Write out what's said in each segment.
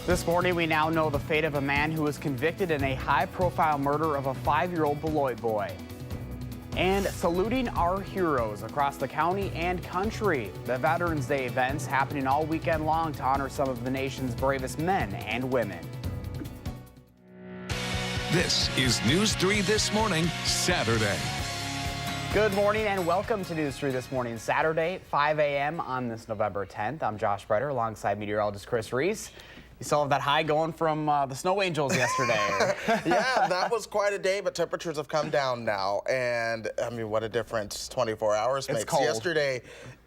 This morning, we now know the fate of a man who was convicted in a high-profile murder of a 5-year-old Beloit boy. And saluting our heroes across the county and country. The Veterans Day events happening all weekend long to honor some of the nation's bravest men and women. This is News 3 This Morning, Saturday. Good morning and welcome to News 3 This Morning, Saturday, 5 a.m. on this November 10th. I'm Josh Breiter alongside meteorologist Chris Reese. You still have that high going from the snow angels yesterday. Yeah, that was quite a day, but temperatures have come down now. And, I mean, what a difference 24 hours makes. Cold. Yesterday,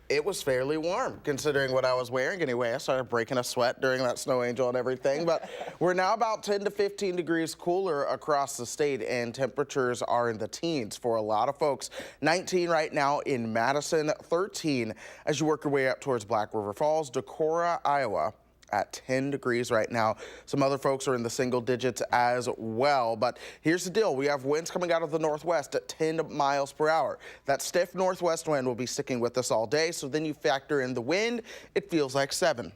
it was fairly warm, considering what I was wearing anyway. I started breaking a sweat during that snow angel and everything. But we're now about 10 to 15 degrees cooler across the state, and temperatures are in the teens for a lot of folks. 19 right now in Madison, 13 as you work your way up towards Black River Falls, Decorah, Iowa, at 10 degrees right now. Some other folks are in the single digits as well. But here's the deal. We have winds coming out of the northwest at 10 miles per hour. That stiff northwest wind will be sticking with us all day. So then you factor in the wind, it feels like 7.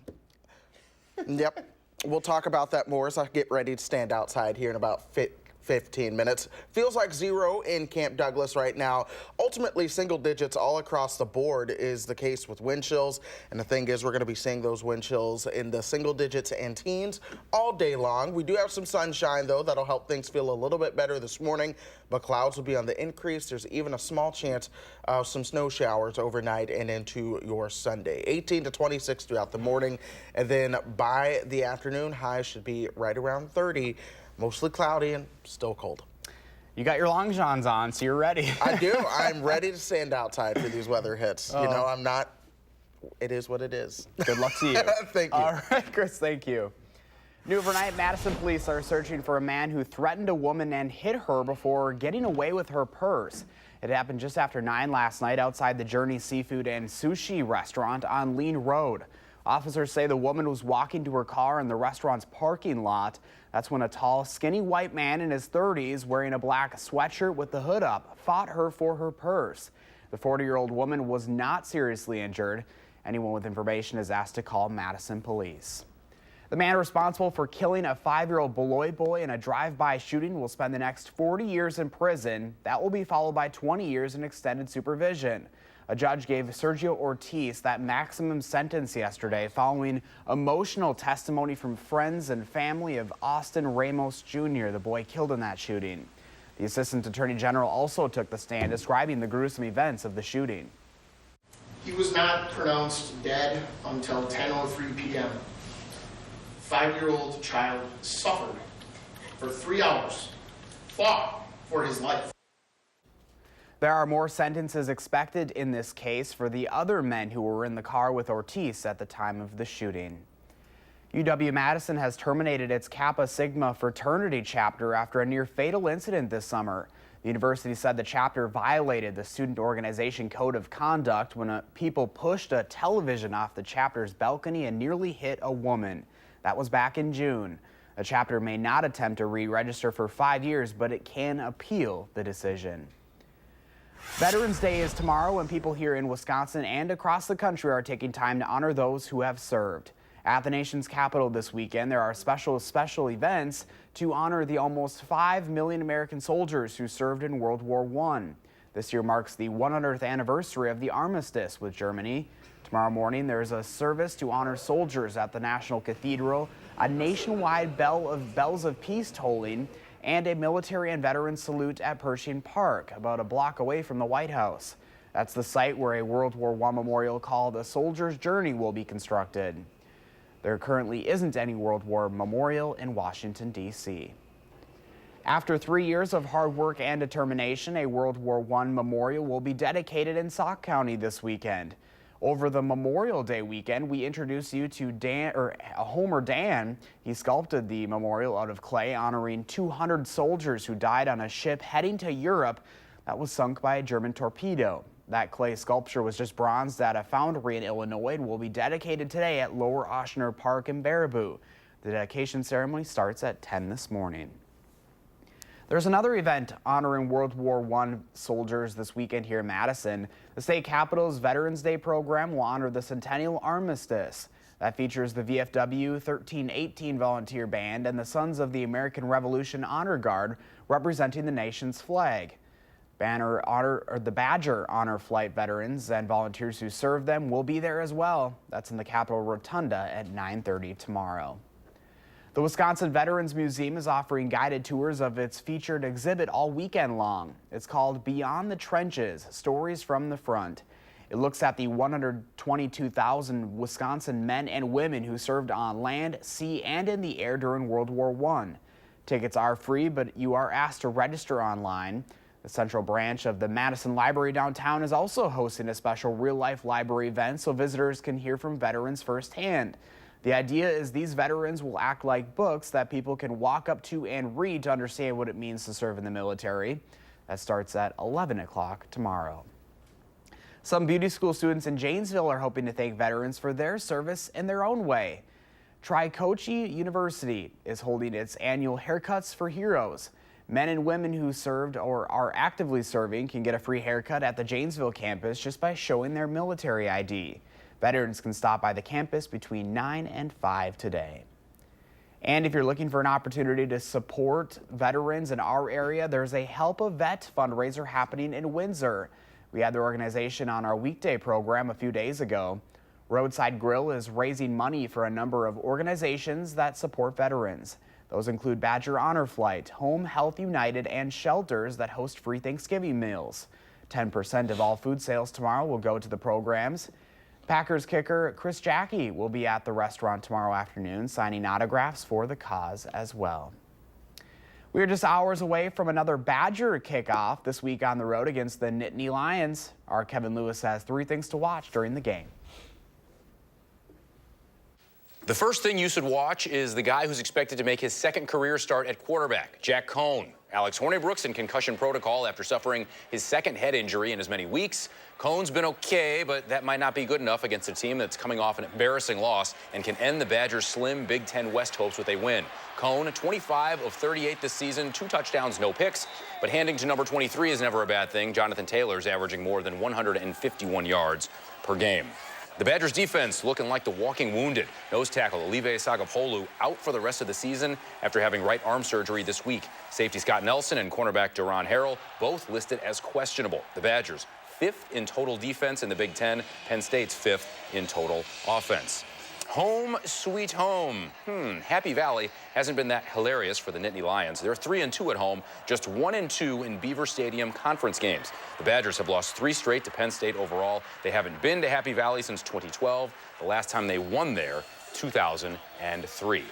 Yep. We'll talk about that more as I get ready to stand outside here in about 15 minutes. Feels like 0 in Camp Douglas right now. Ultimately, single digits all across the board is the case with wind chills. And the thing is, we're going to be seeing those wind chills in the single digits and teens all day long. We do have some sunshine, though. That'll help things feel a little bit better this morning. But clouds will be on the increase. There's even a small chance of some snow showers overnight and into your Sunday. 18 to 26 throughout the morning. And then by the afternoon, highs should be right around 30. Mostly cloudy and still cold. You got your long johns on, so you're ready. I do. I'm ready to stand outside for these weather hits. You know, I'm not. It is what it is. Good luck to you. Thank you. All right, Chris, thank you. New overnight, Madison police are searching for a man who threatened a woman and hit her before getting away with her purse. It happened just after 9 last night outside the Journey Seafood and Sushi restaurant on Lean Road. Officers say the woman was walking to her car in the restaurant's parking lot. That's when a tall, skinny white man in his 30s wearing a black sweatshirt with the hood up fought her for her purse. The 40-year-old woman was not seriously injured. Anyone with information is asked to call Madison police. The man responsible for killing a 5-year-old Beloit boy in a drive-by shooting will spend the next 40 years in prison. That will be followed by 20 years in extended supervision. A judge gave Sergio Ortiz that maximum sentence yesterday following emotional testimony from friends and family of Austin Ramos Jr., the boy killed in that shooting. The Assistant Attorney General also took the stand describing the gruesome events of the shooting. He was not pronounced dead until 10:03 p.m. 5-year-old child suffered for 3 hours, fought for his life. There are more sentences expected in this case for the other men who were in the car with Ortiz at the time of the shooting. UW-Madison has terminated its Kappa Sigma fraternity chapter after a near-fatal incident this summer. The university said the chapter violated the student organization code of conduct when people pushed a television off the chapter's balcony and nearly hit a woman. That was back in June. The chapter may not attempt to re-register for 5 years, but it can appeal the decision. Veterans Day is tomorrow, and people here in Wisconsin and across the country are taking time to honor those who have served. At the nation's capital this weekend, there are special events to honor the almost 5 million American soldiers who served in World War I. This year marks the 100th anniversary of the armistice with Germany. Tomorrow morning, there's a service to honor soldiers at the National Cathedral, a nationwide bells of peace tolling, and a military and veteran salute at Pershing Park, about a block away from the White House. That's the site where a World War I memorial called A Soldier's Journey will be constructed. There currently isn't any World War memorial in Washington, D.C. After 3 years of hard work and determination, a World War I memorial will be dedicated in Sauk County this weekend. Over the Memorial Day weekend, we introduce you to Homer Dan. He sculpted the memorial out of clay, honoring 200 soldiers who died on a ship heading to Europe that was sunk by a German torpedo. That clay sculpture was just bronzed at a foundry in Illinois and will be dedicated today at Lower Ochsner Park in Baraboo. The dedication ceremony starts at 10 this morning. There's another event honoring World War I soldiers this weekend here in Madison. The state capitol's Veterans Day program will honor the Centennial Armistice. That features the VFW 1318 Volunteer Band and the Sons of the American Revolution Honor Guard representing the nation's flag. The Badger Honor Flight veterans and volunteers who serve them will be there as well. That's in the Capitol Rotunda at 9:30 tomorrow. The Wisconsin Veterans Museum is offering guided tours of its featured exhibit all weekend long. It's called Beyond the Trenches, Stories from the Front. It looks at the 122,000 Wisconsin men and women who served on land, sea, and in the air during World War I. Tickets are free, but you are asked to register online. The central branch of the Madison Library downtown is also hosting a special real-life library event so visitors can hear from veterans firsthand. The idea is these veterans will act like books that people can walk up to and read to understand what it means to serve in the military. That starts at 11 o'clock tomorrow. Some beauty school students in Janesville are hoping to thank veterans for their service in their own way. Tricoci University is holding its annual Haircuts for Heroes. Men and women who served or are actively serving can get a free haircut at the Janesville campus just by showing their military ID. Veterans can stop by the campus between 9 and 5 today. And if you're looking for an opportunity to support veterans in our area, there's a Help a Vet fundraiser happening in Windsor. We had the organization on our weekday program a few days ago. Roadside Grill is raising money for a number of organizations that support veterans. Those include Badger Honor Flight, Home Health United, and shelters that host free Thanksgiving meals. 10% of all food sales tomorrow will go to the programs. Packers kicker Chris Jackie will be at the restaurant tomorrow afternoon signing autographs for the cause as well. We are just hours away from another Badger kickoff this week on the road against the Nittany Lions. Our Kevin Lewis has 3 things to watch during the game. The first thing you should watch is the guy who's expected to make his second career start at quarterback, Jack Cohn. Alex Hornibrook's in concussion protocol after suffering his second head injury in as many weeks. Cohn's been okay, but that might not be good enough against a team that's coming off an embarrassing loss and can end the Badgers' slim Big Ten West hopes with a win. Cohn, 25 of 38 this season, 2 touchdowns, no picks, but handing to number 23 is never a bad thing. Jonathan Taylor's averaging more than 151 yards per game. The Badgers defense looking like the walking wounded. Nose tackle Olive Sagapolu out for the rest of the season after having right arm surgery this week. Safety Scott Nelson and cornerback Duron Harrell both listed as questionable. The Badgers 5th in total defense in the Big Ten. Penn State's 5th in total offense. Home sweet home. Happy Valley hasn't been that hilarious for the Nittany Lions. They're 3-2 at home, just 1-2 in Beaver Stadium conference games. The Badgers have lost 3 straight to Penn State overall. They haven't been to Happy Valley since 2012. The last time they won there, 2003.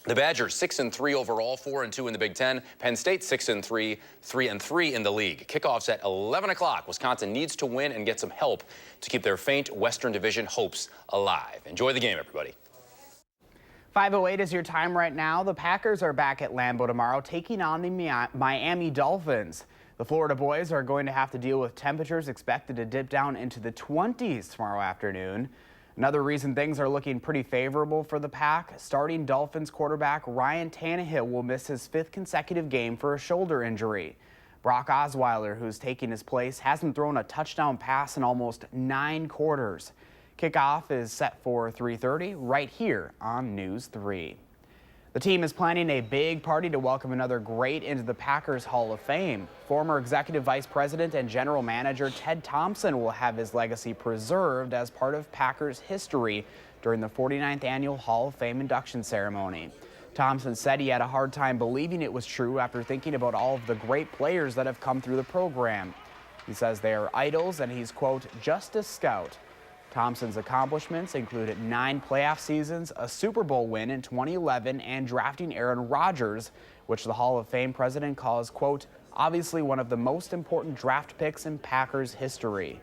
The Badgers 6-3 overall, 4-2 in the Big Ten. Penn State 6-3, 3-3 in the league. Kickoffs at 11 o'clock. Wisconsin needs to win and get some help to keep their faint Western Division hopes alive. Enjoy the game, everybody. 5:08 is your time right now. The Packers are back at Lambeau tomorrow, taking on the Miami Dolphins. The Florida boys are going to have to deal with temperatures expected to dip down into the 20s tomorrow afternoon. Another reason things are looking pretty favorable for the Pack, starting Dolphins quarterback Ryan Tannehill will miss his 5th consecutive game for a shoulder injury. Brock Osweiler, who's taking his place, hasn't thrown a touchdown pass in almost 9 quarters. Kickoff is set for 3:30 right here on News 3. The team is planning a big party to welcome another great into the Packers Hall of Fame. Former Executive Vice President and General Manager Ted Thompson will have his legacy preserved as part of Packers history during the 49th Annual Hall of Fame induction ceremony. Thompson said he had a hard time believing it was true after thinking about all of the great players that have come through the program. He says they are idols and he's, quote, just a scout. Thompson's accomplishments included 9 playoff seasons, a Super Bowl win in 2011, and drafting Aaron Rodgers, which the Hall of Fame president calls, quote, obviously one of the most important draft picks in Packers history.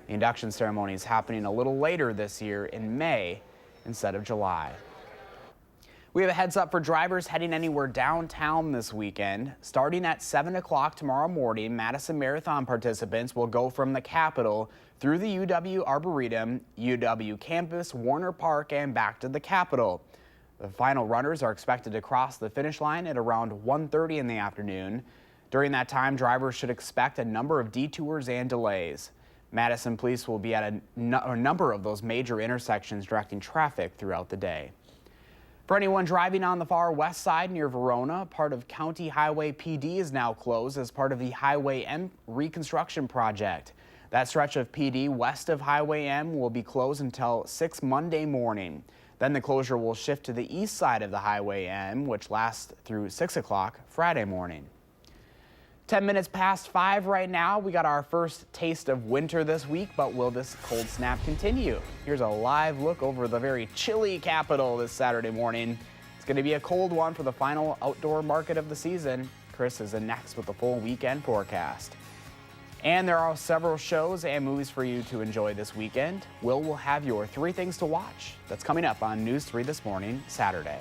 The induction ceremony is happening a little later this year in May instead of July. We have a heads up for drivers heading anywhere downtown this weekend. Starting at 7 o'clock tomorrow morning, Madison Marathon participants will go from the Capitol through the UW Arboretum, UW campus, Warner Park, and back to the Capitol. The final runners are expected to cross the finish line at around 1:30 in the afternoon. During that time, drivers should expect a number of detours and delays. Madison police will be at a number of those major intersections directing traffic throughout the day. For anyone driving on the far west side near Verona, part of County Highway PD is now closed as part of the Highway M reconstruction project. That stretch of PD west of Highway M will be closed until 6 Monday morning. Then the closure will shift to the east side of the Highway M, which lasts through 6 o'clock Friday morning. 10 minutes past 5 right now. We got our first taste of winter this week, but will this cold snap continue? Here's a live look over the very chilly capital this Saturday morning. It's going to be a cold one for the final outdoor market of the season. Chris is in next with the full weekend forecast. And there are several shows and movies for you to enjoy this weekend. Will have your 3 things to watch. That's coming up on News 3 This Morning, Saturday.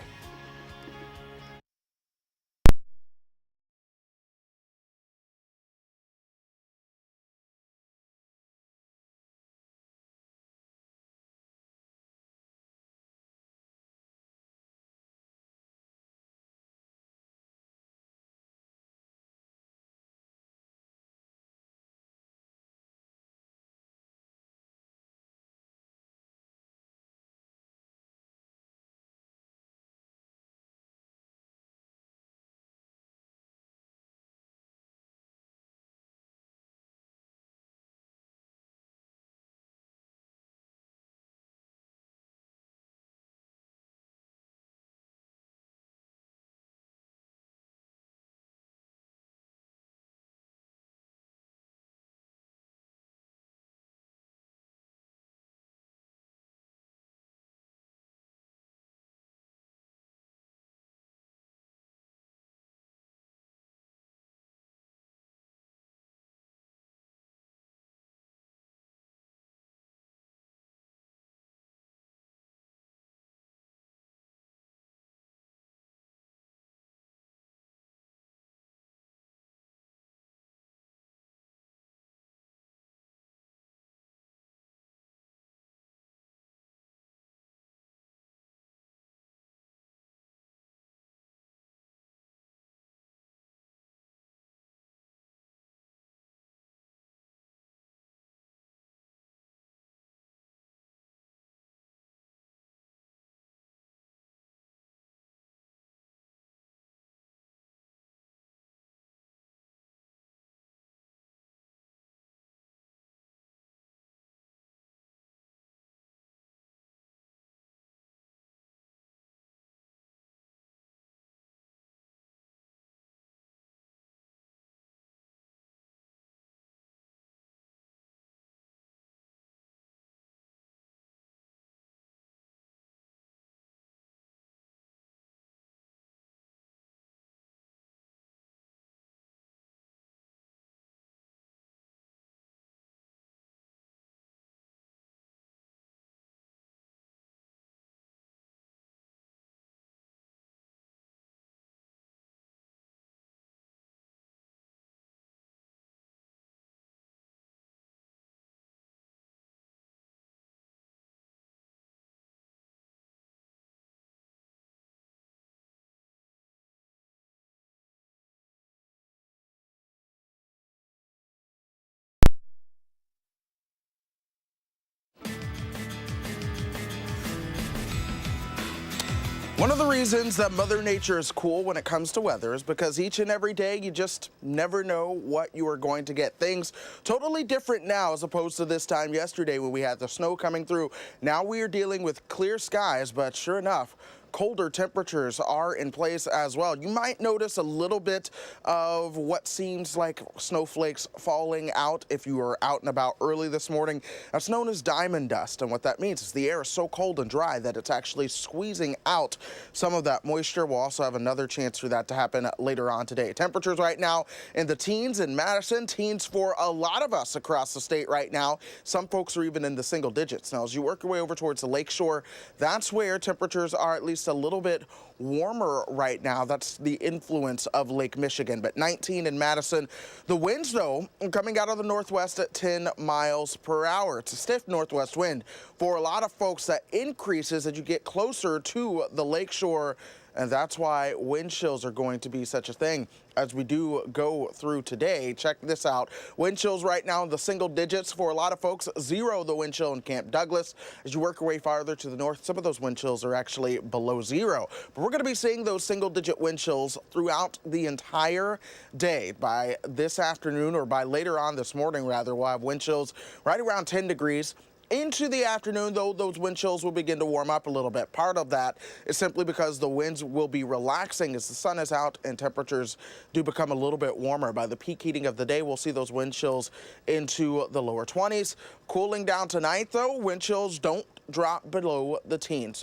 One of the reasons that Mother Nature is cool when it comes to weather is because each and every day you just never know what you are going to get. Things totally different now as opposed to this time yesterday when we had the snow coming through. Now we are dealing with clear skies, but sure enough, colder temperatures are in place as well. You might notice a little bit of what seems like snowflakes falling out if you were out and about early this morning. That's known as diamond dust, and what that means is the air is so cold and dry that it's actually squeezing out some of that moisture. We'll also have another chance for that to happen later on today. Temperatures right now in the teens in Madison, teens for a lot of us across the state right now. Some folks are even in the single digits. Now, as you work your way over towards the lakeshore, that's where temperatures are at least a little bit warmer right now. That's the influence of Lake Michigan, but 19 in Madison. The winds, though, coming out of the northwest at 10 miles per hour. It's a stiff northwest wind. For a lot of folks, that increases as you get closer to the lakeshore And that's why wind chills are going to be such a thing as we do go through today. Check this out. Wind chills right now in the single digits for a lot of folks. 0 the wind chill in Camp Douglas. As you work your way farther to the north, some of those wind chills are actually below 0. But we're going to be seeing those single digit wind chills throughout the entire day. By this afternoon, or by later on this morning rather, we'll have wind chills right around 10 degrees. Into the afternoon, though, those wind chills will begin to warm up a little bit. Part of that is simply because the winds will be relaxing as the sun is out and temperatures do become a little bit warmer. By the peak heating of the day, we'll see those wind chills into the lower 20s. Cooling down tonight, though, wind chills don't drop below the teens.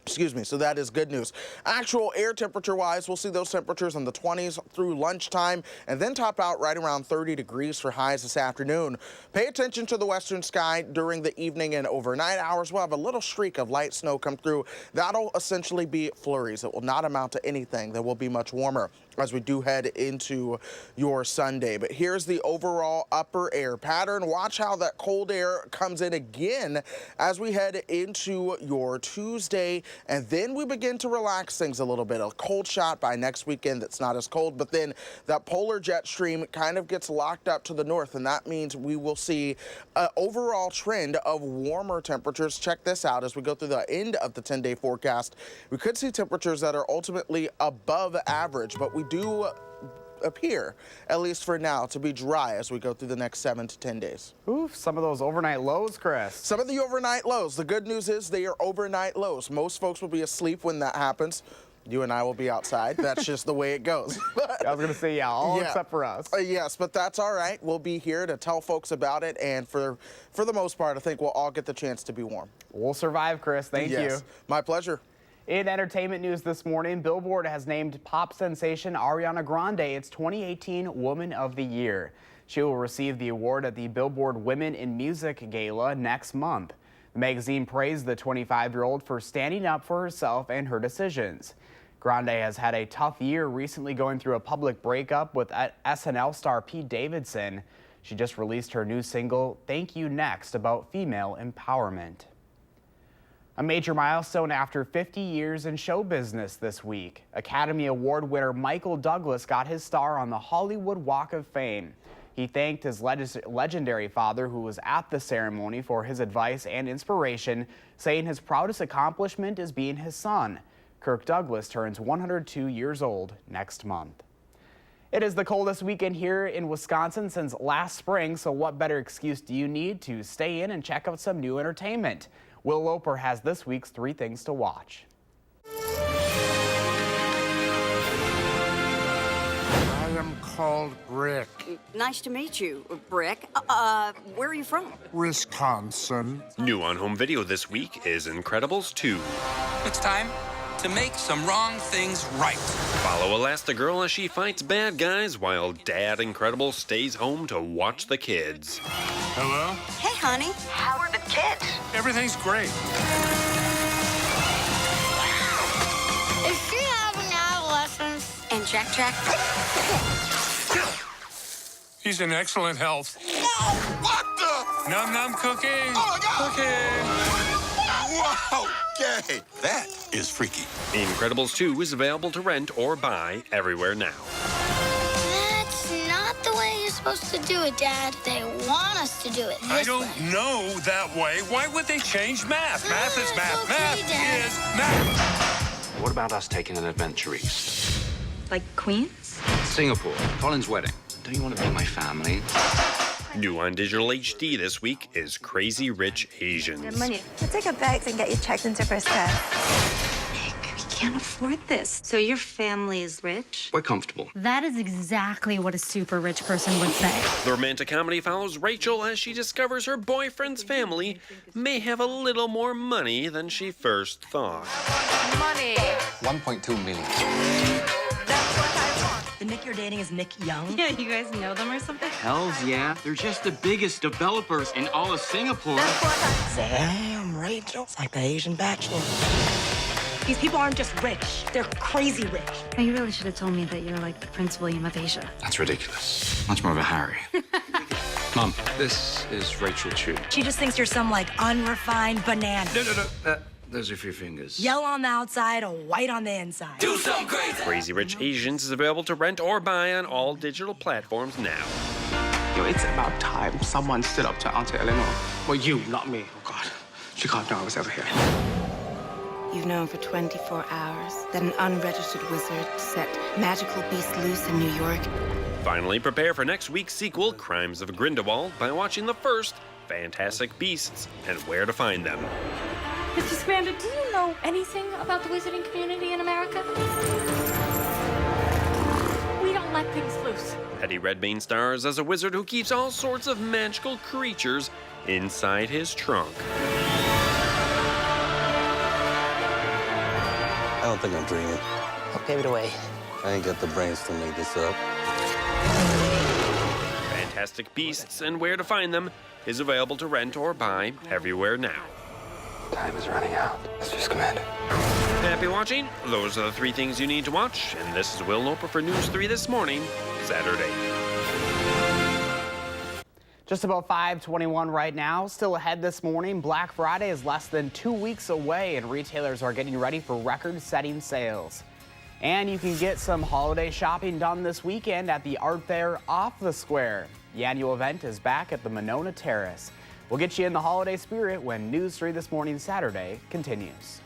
Excuse me, so that is good news. Actual air temperature-wise, we'll see those temperatures in the 20s through lunchtime and then top out right around 30 degrees for highs this afternoon. Pay attention to the western sky during the evening and overnight hours. We'll have a little streak of light snow come through. That'll essentially be flurries. It will not amount to anything. That will be much warmer as we do head into your Sunday. But here's the overall upper air pattern. Watch how that cold air comes in again as we head into your Tuesday. And then we begin to relax things a little bit. A cold shot by next weekend that's not as cold, but then that polar jet stream kind of gets locked up to the north, and that means we will see an overall trend of warmer temperatures. Check this out as we go through the end of the 10-day forecast. We could see temperatures that are ultimately above average, but we do appear, at least for now, to be dry as we go through the next 7 to 10 days. Oof, some of those overnight lows, Chris. Some of the overnight lows. The good news is they are overnight lows. Most folks will be asleep when that happens. You and I will be outside. That's just the way it goes. I was going to say, yeah, except for us. Yes, but that's all right. We'll be here to tell folks about it, and for the most part, I think we'll all get the chance to be warm. We'll survive, Chris. Thank you. My pleasure. In entertainment news this morning, Billboard has named pop sensation Ariana Grande its 2018 Woman of the Year. She will receive the award at the Billboard Women in Music Gala next month. The magazine praised the 25-year-old for standing up for herself and her decisions. Grande has had a tough year, recently going through a public breakup with SNL star Pete Davidson. She just released her new single, Thank You Next, about female empowerment. A major milestone after 50 years in show business this week. Academy Award winner Michael Douglas got his star on the Hollywood Walk of Fame. He thanked his legendary father, who was at the ceremony, for his advice and inspiration, saying his proudest accomplishment is being his son. Kirk Douglas turns 102 years old next month. It is the coldest weekend here in Wisconsin since last spring, so what better excuse do you need to stay in and check out some new entertainment? Will Loper has this week's 3 things to watch. I am called Brick. Nice to meet you, Brick. Where are you from? Wisconsin. New on home video this week is Incredibles 2. It's time to make some wrong things right. Follow Elastigirl as she fights bad guys while Dad Incredible stays home to watch the kids. Hello? Hey, honey. How are the kids? Everything's great. Is she having adolescence? And Jack? He's in excellent health. What the? Num-num cookie. Oh, my God. Cookie. Wow. Okay. That is freaky. Incredibles 2 is available to rent or buy everywhere now. That's not the way you're supposed to do it, Dad. They want us to do it this I don't way. know that way. Why would they change math? Math is math. Okay, Math Dad. is math. What about us taking an adventure east? Like Queens? Singapore, Colin's wedding. Don't you want to be my family? New on digital HD this week is Crazy Rich Asians. Money. We'll take a bags and get you checked into first class. Nick, we can't afford this. So your family is rich? We're comfortable. That is exactly what a super rich person would say. The romantic comedy follows Rachel as she discovers her boyfriend's family may have a little more money than she first thought. Money. 1.2 million. That's what I want. The Nick you're dating is Nick Young? Yeah, you guys know them or something? Hells yeah. They're just the biggest developers in all of Singapore. That's what Damn, Rachel. It's like the Asian Bachelor. These people aren't just rich. They're crazy rich. I... You really should have told me that you're like the Prince William of Asia. That's ridiculous. Much more of a Harry. Mom, this is Rachel Chu. She just thinks you're some, like, unrefined banana. No. Those are 3 fingers. Yellow on the outside or white on the inside. Do something crazy. Crazy Rich Asians is available to rent or buy on all digital platforms now. Yo, it's about time someone stood up to Auntie Eleanor. Well, you, not me. Oh, God. She can't know I was ever here. You've known for 24 hours that an unregistered wizard set magical beasts loose in New York. Finally, prepare for next week's sequel, Crimes of Grindelwald, by watching the first Fantastic Beasts and Where to Find Them. Mr. Scamander, do you know anything about the wizarding community in America? We don't let things loose. Eddie Redmayne stars as a wizard who keeps all sorts of magical creatures inside his trunk. I don't think I'm dreaming. I'll give it away. I ain't got the brains to make this up. Fantastic Beasts and Where to Find Them is available to rent or buy everywhere now. Time is running out, Mr. Scamander. Happy watching? Those are the 3 things you need to watch, and this is Will Noper for News 3 This Morning, Saturday. Just about 5:21 right now. Still ahead this morning, Black Friday is less than 2 weeks away, and retailers are getting ready for record-setting sales. And you can get some holiday shopping done this weekend at the art fair off the square. The annual event is back at the Monona Terrace. We'll get you in the holiday spirit when News 3 This Morning Saturday continues.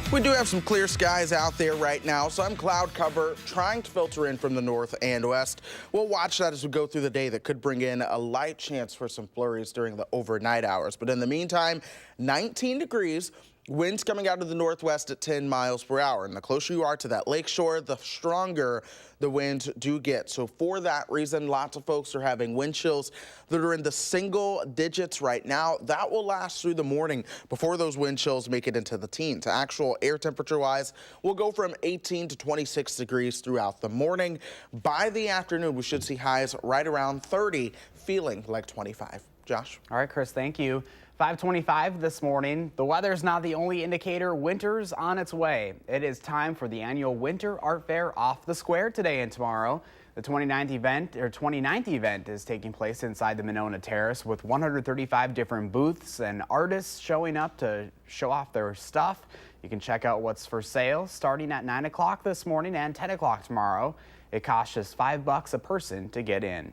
We do have some clear skies out there right now. Some cloud cover trying to filter in from the north and west. We'll watch that as we go through the day. That could bring in a light chance for some flurries during the overnight hours. But in the meantime, 19 degrees. Winds coming out of the northwest at 10 miles per hour. And the closer you are to that lakeshore, the stronger the winds do get. So for that reason, lots of folks are having wind chills that are in the single digits right now. That will last through the morning before those wind chills make it into the teens. Actual air temperature wise will go from 18 to 26 degrees throughout the morning. By the afternoon, we should see highs right around 30, feeling like 25. Josh? All right, Chris, thank you. 5:25 this morning. The weather's not the only indicator. Winter's on its way. It is time for the annual Winter Art Fair off the square today and tomorrow. The 29th event is taking place inside the Monona Terrace with 135 different booths and artists showing up to show off their stuff. You can check out what's for sale starting at 9 o'clock this morning and 10 o'clock tomorrow. It costs just $5 a person to get in.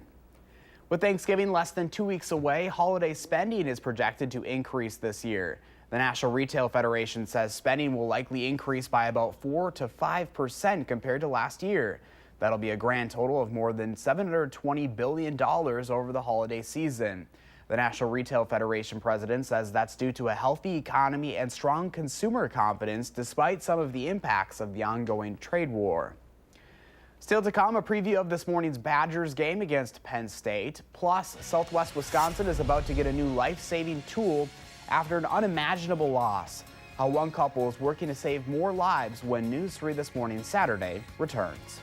With Thanksgiving less than 2 weeks away, holiday spending is projected to increase this year. The National Retail Federation says spending will likely increase by about 4 to 5% compared to last year. That'll be a grand total of more than $720 billion over the holiday season. The National Retail Federation president says that's due to a healthy economy and strong consumer confidence despite some of the impacts of the ongoing trade war. Still to come, a preview of this morning's Badgers game against Penn State. Plus, Southwest Wisconsin is about to get a new life-saving tool after an unimaginable loss. How one couple is working to save more lives when News 3 This Morning Saturday returns.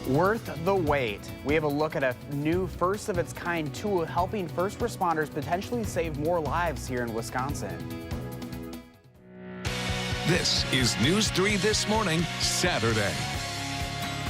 Worth the wait. We have a look at a new first-of-its-kind tool helping first responders potentially save more lives here in Wisconsin. This is News 3 This Morning, Saturday.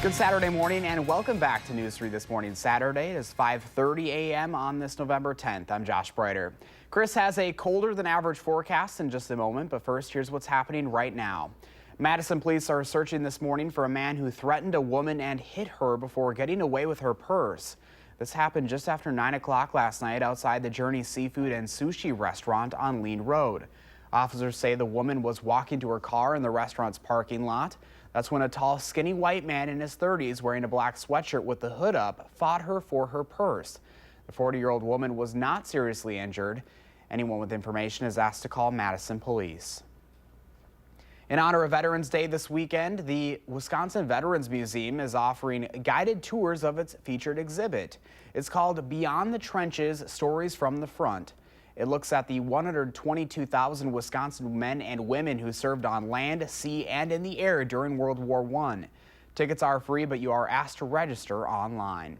Good Saturday morning and welcome back to News 3 This Morning. Saturday, it is 5:30 a.m. on this November 10th. I'm Josh Breiter. Chris has a colder than average forecast in just a moment, but first, here's what's happening right now. Madison police are searching this morning for a man who threatened a woman and hit her before getting away with her purse. This happened just after 9 o'clock last night outside the Journey Seafood and Sushi restaurant on Lean Road. Officers say the woman was walking to her car in the restaurant's parking lot. That's when a tall, skinny white man in his 30s wearing a black sweatshirt with the hood up fought her for her purse. The 40-year-old woman was not seriously injured. Anyone with information is asked to call Madison police. In honor of Veterans Day this weekend, the Wisconsin Veterans Museum is offering guided tours of its featured exhibit. It's called Beyond the Trenches, Stories from the Front. It looks at the 122,000 Wisconsin men and women who served on land, sea, and in the air during World War I. Tickets are free, but you are asked to register online.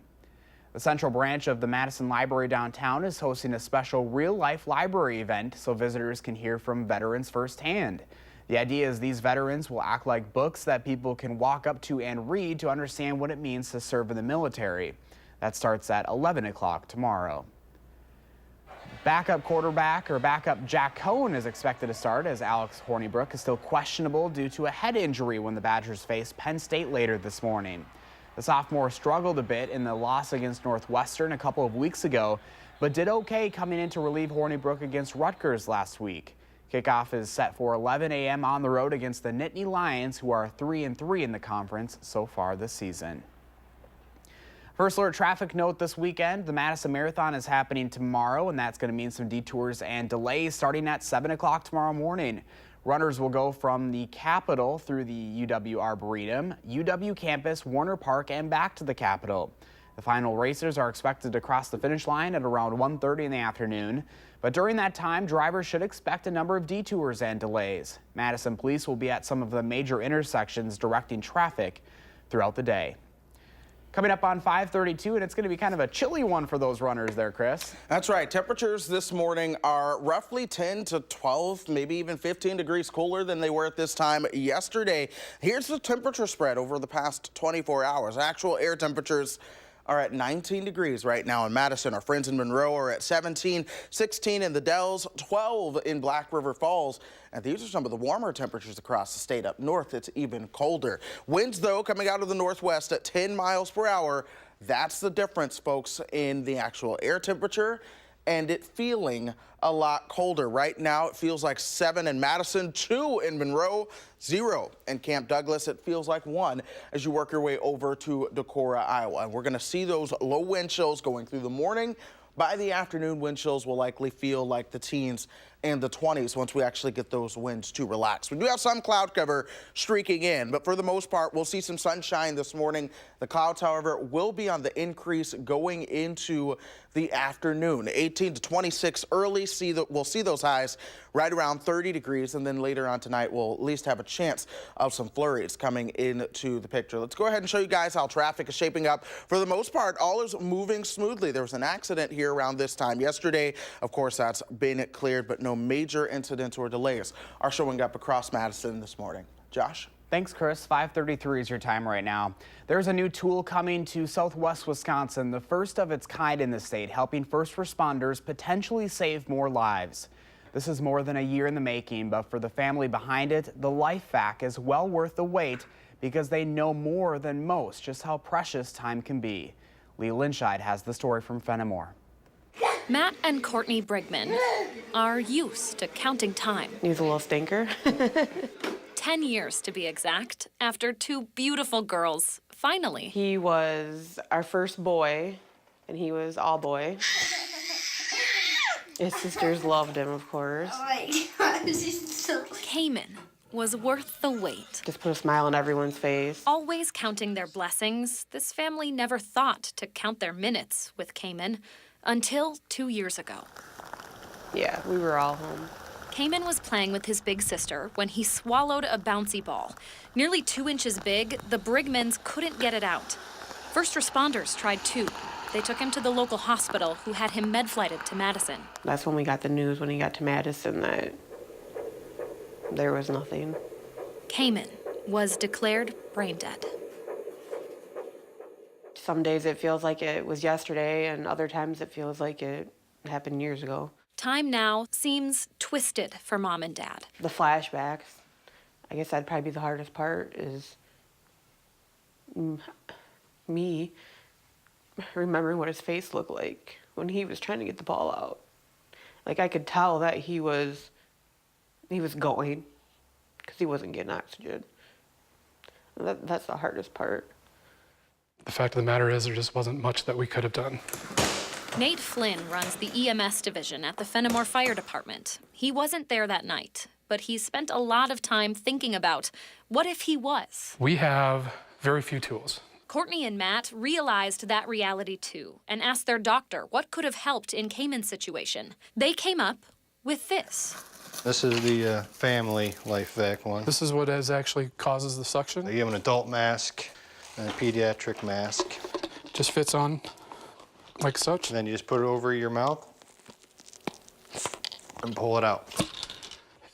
The Central Branch of the Madison Library downtown is hosting a special real-life library event so visitors can hear from veterans firsthand. The idea is these veterans will act like books that people can walk up to and read to understand what it means to serve in the military. That starts at 11 o'clock tomorrow. Backup Jack Cohn is expected to start as Alex Hornibrook is still questionable due to a head injury when the Badgers face Penn State later this morning. The sophomore struggled a bit in the loss against Northwestern a couple of weeks ago, but did okay coming in to relieve Hornibrook against Rutgers last week. Kickoff is set for 11 a.m. on the road against the Nittany Lions, who are 3-3 in the conference so far this season. First alert traffic note this weekend, the Madison Marathon is happening tomorrow, and that's going to mean some detours and delays starting at 7 o'clock tomorrow morning. Runners will go from the Capitol through the UW Arboretum, UW campus, Warner Park, and back to the Capitol. The final racers are expected to cross the finish line at around 1:30 in the afternoon. But during that time, drivers should expect a number of detours and delays. Madison police will be at some of the major intersections directing traffic throughout the day. Coming up on 5:32, and it's going to be kind of a chilly one for those runners there, Chris. That's right. Temperatures this morning are roughly 10 to 12, maybe even 15 degrees cooler than they were at this time yesterday. Here's the temperature spread over the past 24 hours. Actual air temperatures are at 19 degrees right now in Madison. Our friends in Monroe are at 17, 16 in the Dells, 12 in Black River Falls. And these are some of the warmer temperatures across the state. Up north, it's even colder. Winds, though, coming out of the northwest at 10 miles per hour. That's the difference, folks, in the actual air temperature and it feeling a lot colder. Right now, it feels like 7 in Madison, 2 in Monroe, 0 in Camp Douglas. It feels like 1 as you work your way over to Decorah, Iowa. And we're going to see those low wind chills going through the morning. By the afternoon, wind chills will likely feel like the teens and the 20s once we actually get those winds to relax. We do have some cloud cover streaking in, but for the most part, we'll see some sunshine this morning. The clouds, however, will be on the increase going into the afternoon. 18 to 26 early. We'll see those highs right around 30 degrees, and then later on tonight, we'll at least have a chance of some flurries coming into the picture. Let's go ahead and show you guys how traffic is shaping up. For the most part, all is moving smoothly. There was an accident here around this time yesterday. Of course, that's been cleared, but no major incidents or delays are showing up across Madison this morning. Josh? Thanks, Chris. 5:33 is your time right now. There's a new tool coming to Southwest Wisconsin, the first of its kind in the state, helping first responders potentially save more lives. This is more than a year in the making, but for the family behind it, the Life Vac is well worth the wait because they know more than most just how precious time can be. Lee Linscheid has the story from Fenimore. Matt and Courtney Brigman are used to counting time. Needs a little stinker. 10 years to be exact, after 2 beautiful girls, finally. He was our first boy, and he was all boy. His sisters loved him, of course. Oh my God, this is so... Cayman was worth the wait. Just put a smile on everyone's face. Always counting their blessings, this family never thought to count their minutes with Cayman until 2 years ago. Yeah, we were all home. Cayman was playing with his big sister when he swallowed a bouncy ball. Nearly 2 inches big, the Brigmans couldn't get it out. First responders tried too. They took him to the local hospital, who had him med-flighted to Madison. That's when we got the news when he got to Madison that there was nothing. Cayman was declared brain dead. Some days it feels like it was yesterday, and other times it feels like it happened years ago. Time now seems twisted for Mom and Dad. The flashbacks, I guess that'd probably be the hardest part, is me remembering what his face looked like when he was trying to get the ball out. Like, I could tell that he was going, because he wasn't getting oxygen. That's the hardest part. The fact of the matter is, there just wasn't much that we could have done. Nate Flynn runs the EMS division at the Fenimore Fire Department. He wasn't there that night, but he spent a lot of time thinking about what if he was. We have very few tools. Courtney and Matt realized that reality too and asked their doctor what could have helped in Cayman's situation. They came up with this. This is the family life vac one. This is what actually causes the suction. You have an adult mask and a pediatric mask. Just fits on like such. And then you just put it over your mouth and pull it out.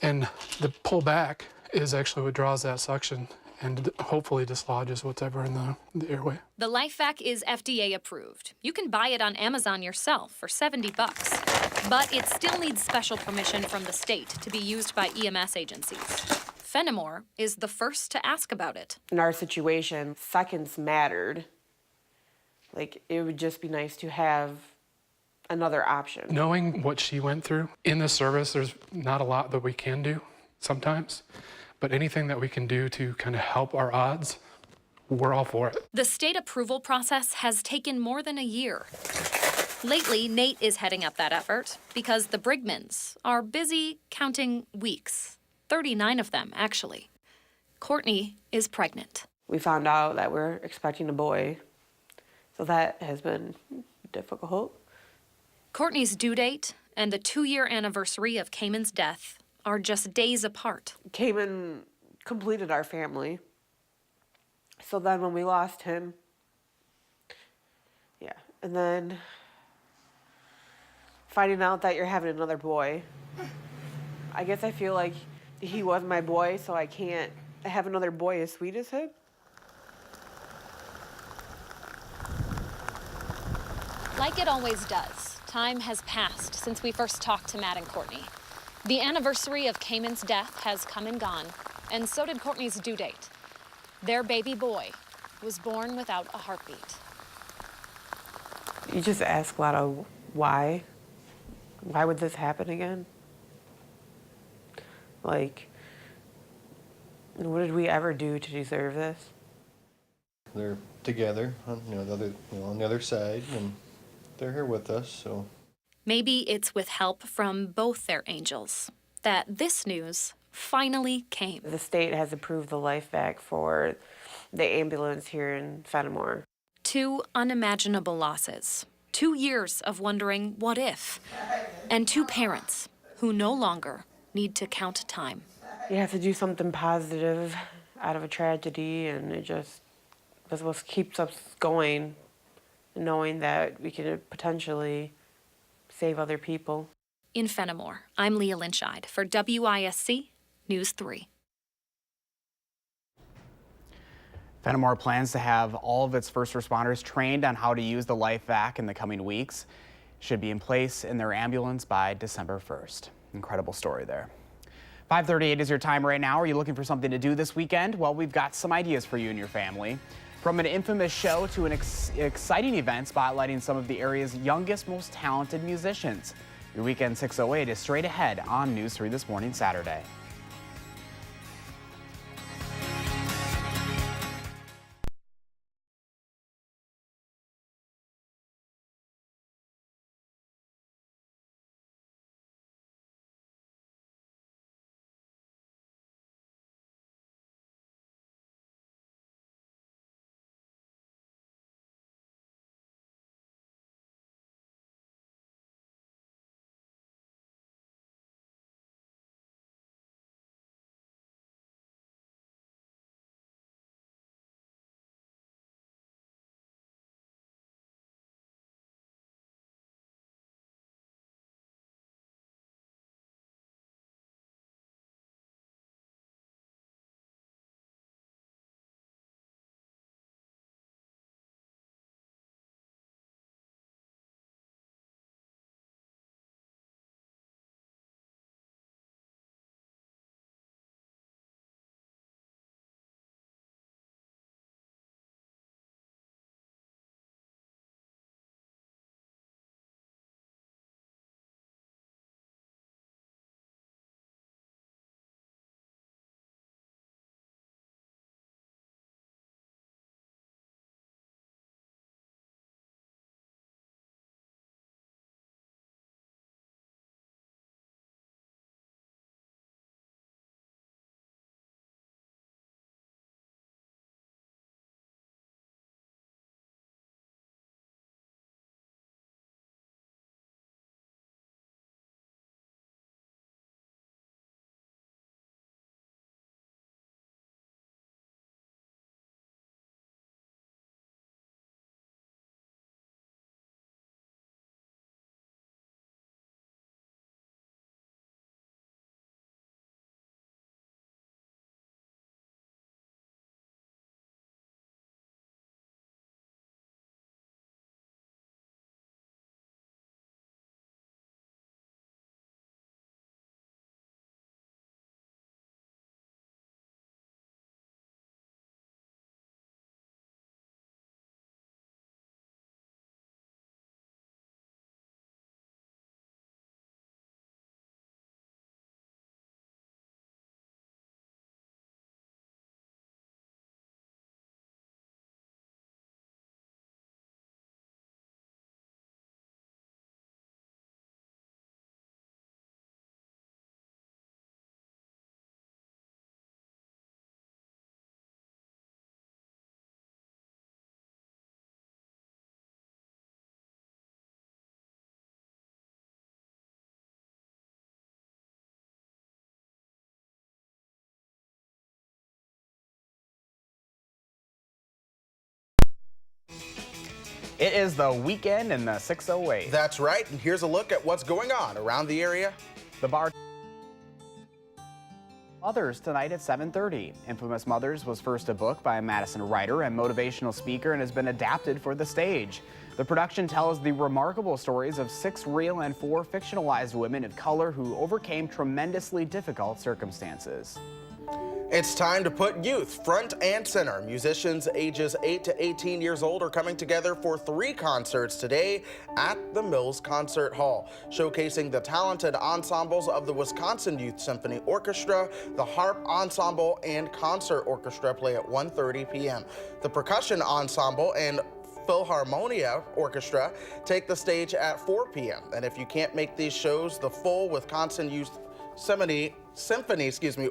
And the pull back is actually what draws that suction and hopefully dislodges whatever in the airway. The LifeVac is FDA approved. You can buy it on Amazon yourself for $70. But it still needs special permission from the state to be used by EMS agencies. Fenimore is the first to ask about it. In our situation, seconds mattered. Like, it would just be nice to have another option. Knowing what she went through in this service, there's not a lot that we can do sometimes, but anything that we can do to kind of help our odds, we're all for it. The state approval process has taken more than a year. Lately, Nate is heading up that effort because the Brigmans are busy counting weeks. 39 of them, actually. Courtney is pregnant. We found out that we're expecting a boy, so that has been difficult. Courtney's due date and the 2-year anniversary of Cayman's death are just days apart. Cayman completed our family. So then when we lost him, yeah, and then finding out that you're having another boy, I guess I feel like he was my boy, so I can't have another boy as sweet as him. Like it always does, time has passed since we first talked to Matt and Courtney. The anniversary of Cayman's death has come and gone, and so did Courtney's due date. Their baby boy was born without a heartbeat. You just ask a lot of why. Why would this happen again? Like, what did we ever do to deserve this? They're together on on the other side, and they're here with us, so. Maybe it's with help from both their angels that this news finally came. The state has approved the LifeVac for the ambulance here in Fenimore. 2 unimaginable losses, 2 years of wondering what if, and 2 parents who no longer need to count time. You have to do something positive out of a tragedy, and that's what keeps us going, knowing that we can potentially save other people. In Fenimore, I'm Leah Lynchide for WISC News 3. Fenimore plans to have all of its first responders trained on how to use the LifeVac in the coming weeks. Should be in place in their ambulance by December 1st. Incredible story there. 5:38 is your time right now. Are you looking for something to do this weekend? Well, we've got some ideas for you and your family. From an infamous show to an exciting event spotlighting some of the area's youngest, most talented musicians. Your Weekend 608 is straight ahead on News 3 this morning, Saturday. It is the weekend in the 608. That's right, and here's a look at what's going on around the area. The bar Mothers tonight at 7:30. Infamous Mothers was first a book by a Madison writer and motivational speaker and has been adapted for the stage. The production tells the remarkable stories of 6 real and 4 fictionalized women of color who overcame tremendously difficult circumstances. It's time to put youth front and center. Musicians ages 8 to 18 years old are coming together for 3 concerts today at the Mills Concert Hall, showcasing the talented ensembles of the Wisconsin Youth Symphony Orchestra. The Harp Ensemble and Concert Orchestra play at 1:30 p.m. The Percussion Ensemble and Philharmonia Orchestra take the stage at 4 p.m. And if you can't make these shows, the full Wisconsin Youth Symphony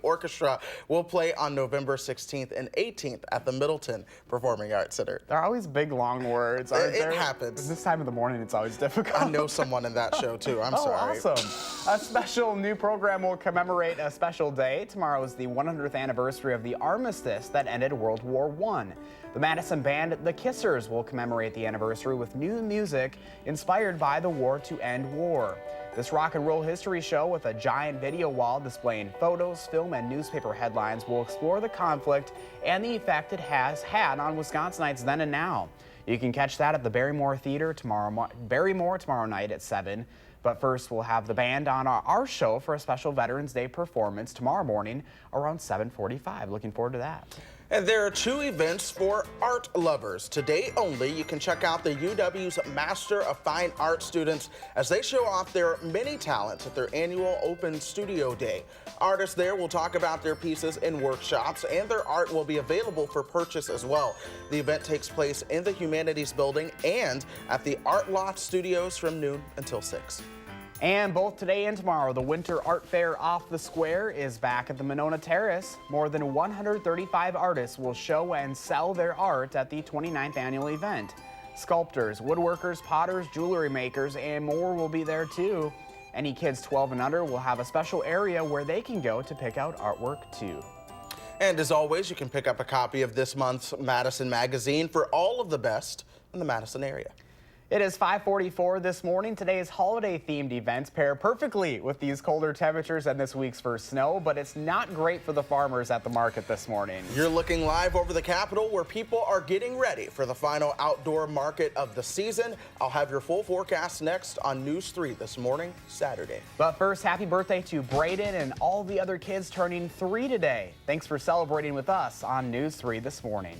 Orchestra will play on November 16th and 18th at the Middleton Performing Arts Center. They're always big, long words, aren't It they? happens. This time of the morning, it's always difficult. I know someone in that show, too. I'm sorry. Awesome. A special new program will commemorate a special day. Tomorrow is the 100th anniversary of the armistice that ended World War I. The Madison band, The Kissers, will commemorate the anniversary with new music inspired by the war to end war. This rock and roll history show with a giant video wall displaying photos, film, and newspaper headlines will explore the conflict and the effect it has had on Wisconsinites then and now. You can catch that at the Barrymore Theater tomorrow night at 7. But first, we'll have the band on our show for a special Veterans Day performance tomorrow morning around 7:45. Looking forward to that. And there are 2 events for art lovers. Today only, you can check out the UW's Master of Fine Art students as they show off their many talents at their annual Open Studio Day. Artists there will talk about their pieces in workshops, and their art will be available for purchase as well. The event takes place in the Humanities Building and at the Art Loft Studios from noon until 6. And both today and tomorrow, the Winter Art Fair Off the Square is back at the Monona Terrace. More than 135 artists will show and sell their art at the 29th annual event. Sculptors, woodworkers, potters, jewelry makers, and more will be there too. Any kids 12 and under will have a special area where they can go to pick out artwork too. And as always, you can pick up a copy of this month's Madison magazine for all of the best in the Madison area. It is 5:44 this morning. Today's holiday-themed events pair perfectly with these colder temperatures and this week's first snow, but it's not great for the farmers at the market this morning. You're looking live over the Capitol where people are getting ready for the final outdoor market of the season. I'll have your full forecast next on News 3 this morning, Saturday. But first, happy birthday to Braden and all the other kids turning 3 today. Thanks for celebrating with us on News 3 this morning.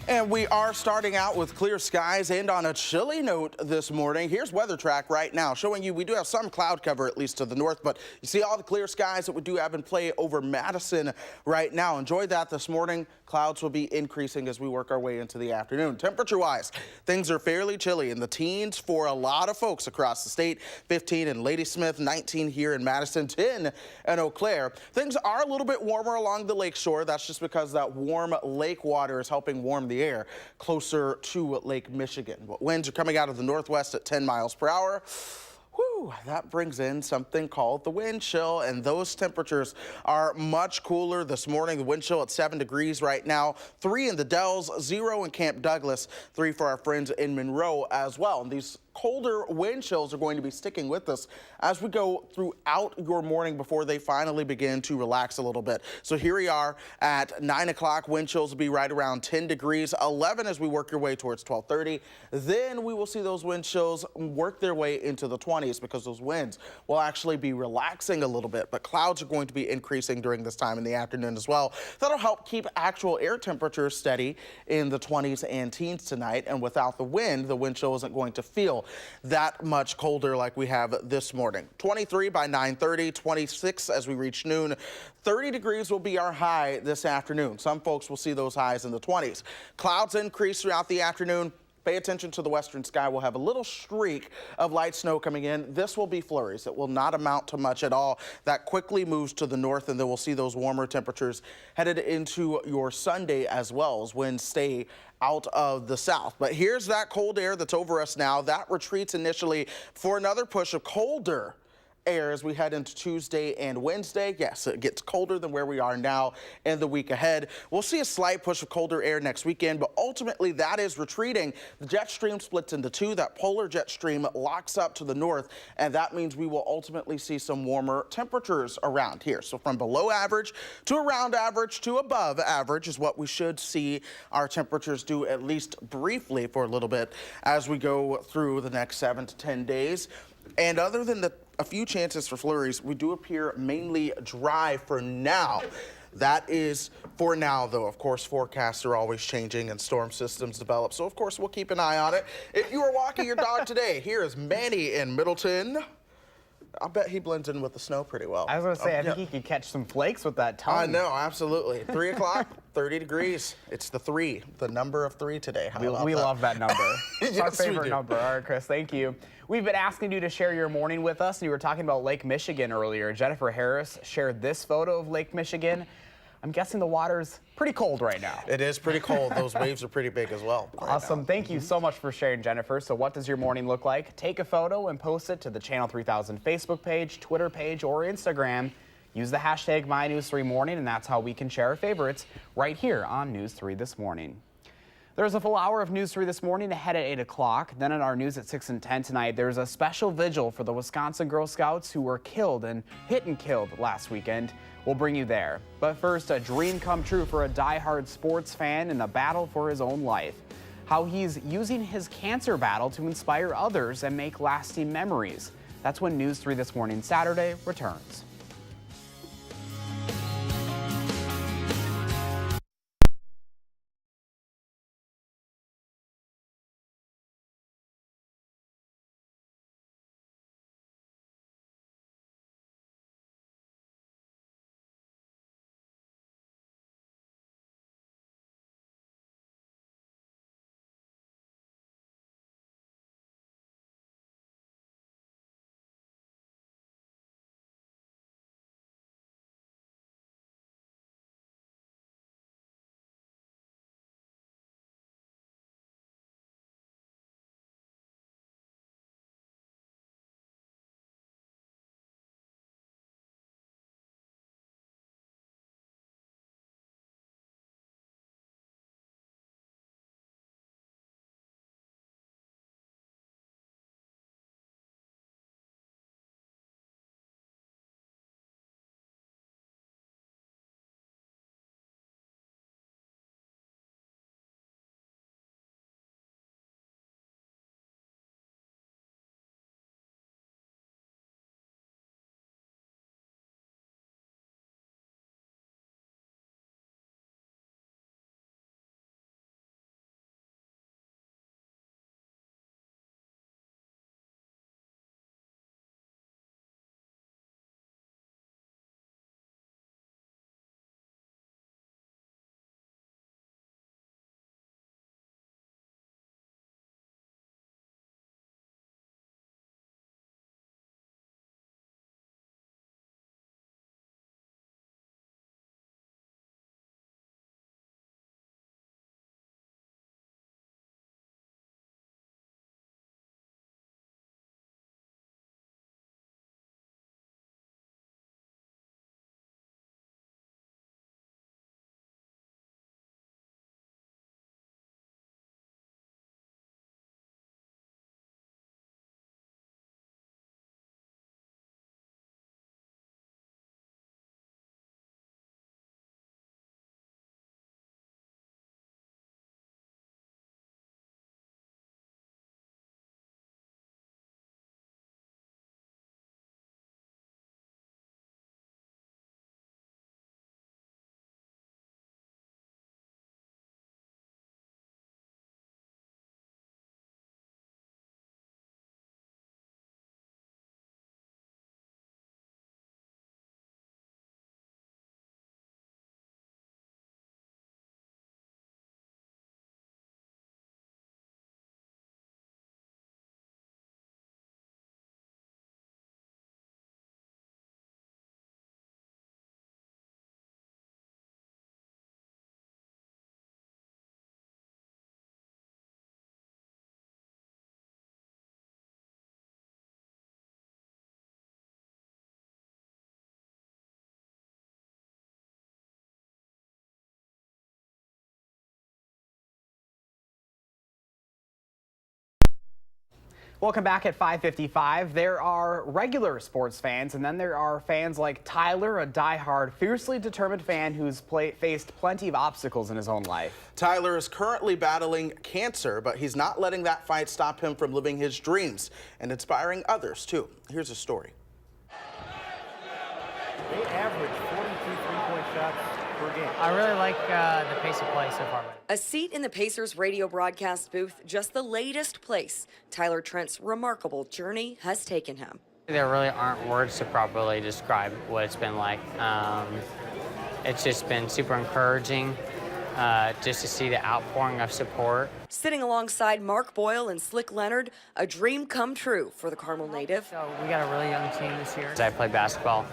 And we are starting out with clear skies and on a chilly note this morning. Here's Weather Track right now showing you we do have some cloud cover, at least to the north, but you see all the clear skies that we do have in play over Madison right now. Enjoy that this morning. Clouds will be increasing as we work our way into the afternoon. Temperature-wise, things are fairly chilly in the teens for a lot of folks across the state. 15 in Ladysmith, 19 here in Madison, 10 in Eau Claire. Things are a little bit warmer along the lakeshore. That's just because that warm lake water is helping warm the air closer to Lake Michigan. But winds are coming out of the northwest at 10 miles per hour. Whew, that brings in something called the wind chill, and those temperatures are much cooler this morning. The wind chill at 7 degrees right now, 3 in the Dells, 0 in Camp Douglas, 3 for our friends in Monroe as well. And these colder wind chills are going to be sticking with us as we go throughout your morning before they finally begin to relax a little bit. So here we are at 9 o'clock. Wind chills will be right around 10 degrees, 11 as we work your way towards 12:30. Then we will see those wind chills work their way into the 20s because those winds will actually be relaxing a little bit, but clouds are going to be increasing during this time in the afternoon as well. That'll help keep actual air temperatures steady in the 20s and teens tonight, and without the wind chill isn't going to feel that much colder like we have this morning. 23 by 9:30, 26 as we reach noon. 30 degrees will be our high this afternoon. Some folks will see those highs in the 20s. Clouds increase throughout the afternoon. Pay attention to the western sky. We'll have a little streak of light snow coming in. This will be flurries. It will not amount to much at all. That quickly moves to the north, and then we'll see those warmer temperatures headed into your Sunday as well as winds stay out of the south. But here's that cold air that's over us now. That retreats initially for another push of colder air as we head into Tuesday and Wednesday. Yes, it gets colder than where we are now in the week ahead. We'll see a slight push of colder air next weekend, but ultimately that is retreating. The jet stream splits into two. That polar jet stream locks up to the north, and that means we will ultimately see some warmer temperatures around here. So from below average to around average to above average is what we should see our temperatures do, at least briefly for a little bit as we go through the next 7 to 10 days. And other than a few chances for flurries, we do appear mainly dry for now. That is for now, though. Of course, forecasts are always changing and storm systems develop. So, of course, we'll keep an eye on it. If you are walking your dog today, here is Manny in Middleton. I bet he blends in with the snow pretty well. I was going to say, I think he could catch some flakes with that tongue. I know, absolutely. 3 o'clock, 30 degrees. It's the 3, the number of 3 today. How about we that? love that number. It's Yes, our we favorite do. number. All right, Chris, thank you. We've been asking you to share your morning with us, and you were talking about Lake Michigan earlier. Jennifer Harris shared this photo of Lake Michigan. I'm guessing the water's pretty cold right now. It is pretty cold. Those waves are pretty big as well. Awesome. Thank you so much for sharing, Jennifer. So what does your morning look like? Take a photo and post it to the Channel 3000 Facebook page, Twitter page, or Instagram. Use the hashtag MyNews3Morning, and that's how we can share our favorites right here on News 3 This Morning. There's a full hour of News 3 This Morning ahead at 8 o'clock. Then in our news at 6 and 10 tonight, there's a special vigil for the Wisconsin Girl Scouts who were hit and killed last weekend. We'll bring you there. But first, a dream come true for a diehard sports fan in a battle for his own life. How he's using his cancer battle to inspire others and make lasting memories. That's when News 3 This Morning Saturday returns. Welcome back at 5:55. There are regular sports fans, and then there are fans like Tyler, a diehard, fiercely determined fan who's faced plenty of obstacles in his own life. Tyler is currently battling cancer, but he's not letting that fight stop him from living his dreams and inspiring others, too. Here's a story. They average 42 three-point shots per game. I really like the pace of play so far. A seat in the Pacers radio broadcast booth, just the latest place Tyler Trent's remarkable journey has taken him. There really aren't words to properly describe what it's been like. It's just been super encouraging just to see the outpouring of support. Sitting alongside Mark Boyle and Slick Leonard, a dream come true for the Carmel native. So we got a really young team this year. I played basketball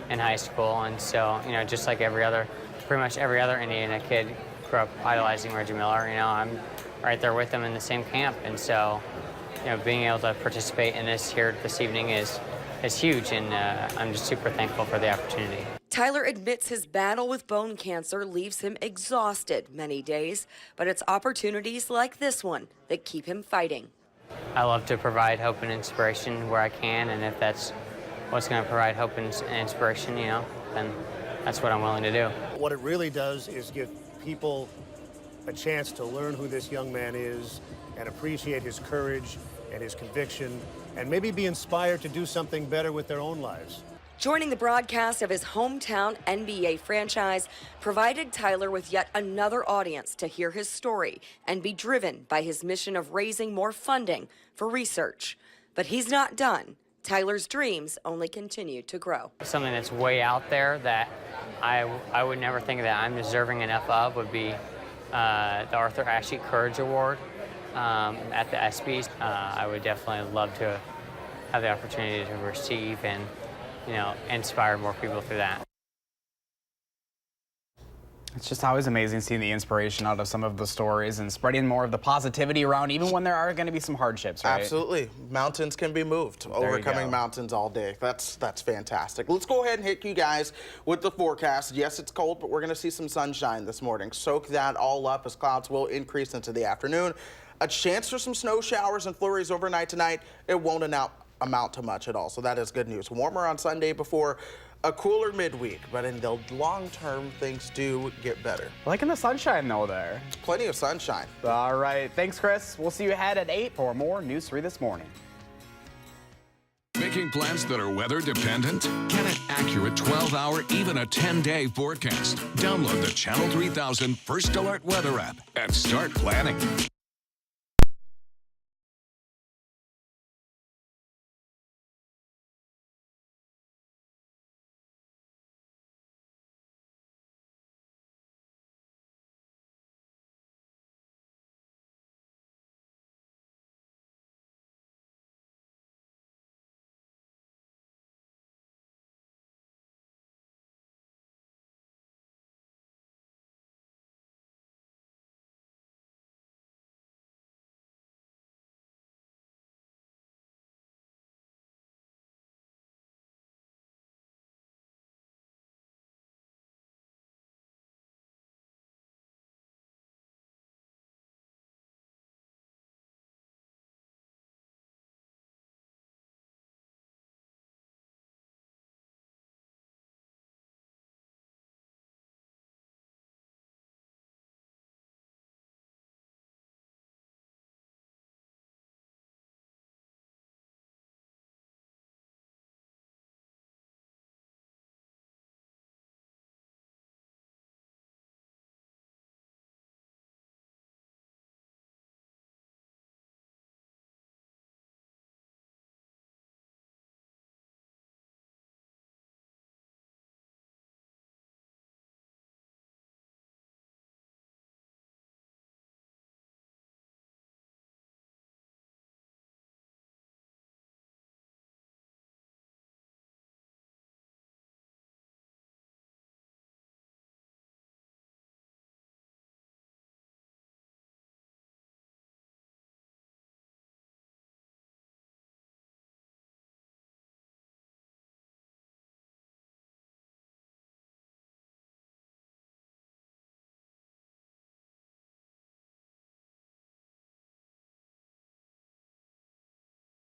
in high school, and so, just like pretty much every other Indiana kid grew up idolizing Reggie Miller. I'm right there with them in the same camp, and so, being able to participate in this here this evening is huge, and I'm just super thankful for the opportunity. Tyler admits his battle with bone cancer leaves him exhausted many days, but it's opportunities like this one that keep him fighting. I love to provide hope and inspiration where I can, and if that's what's going to provide hope and inspiration, then that's what I'm willing to do. What it really does is give people a chance to learn who this young man is and appreciate his courage and his conviction and maybe be inspired to do something better with their own lives. Joining the broadcast of his hometown NBA franchise provided Tyler with yet another audience to hear his story and be driven by his mission of raising more funding for research. But he's not done. Tyler's dreams only continue to grow. Something that's way out there that I would never think that I'm deserving enough of would be the Arthur Ashe Courage Award at the ESPYs. I would definitely love to have the opportunity to receive and inspire more people through that. It's just always amazing seeing the inspiration out of some of the stories and spreading more of the positivity around, even when there are going to be some hardships, right? Absolutely. Mountains can be moved. Overcoming mountains all day. That's fantastic. Let's go ahead and hit you guys with the forecast. Yes, it's cold, but we're going to see some sunshine this morning. Soak that all up as clouds will increase into the afternoon. A chance for some snow showers and flurries overnight tonight. It won't amount to much at all, so that is good news. Warmer on Sunday before a cooler midweek, but in the long term, things do get better. Liking the sunshine, though, there. Plenty of sunshine. All right. Thanks, Chris. We'll see you ahead at 8 for more News 3 This Morning. Making plans that are weather dependent? Get an accurate 12-hour, even a 10-day forecast. Download the Channel 3000 First Alert Weather app and start planning.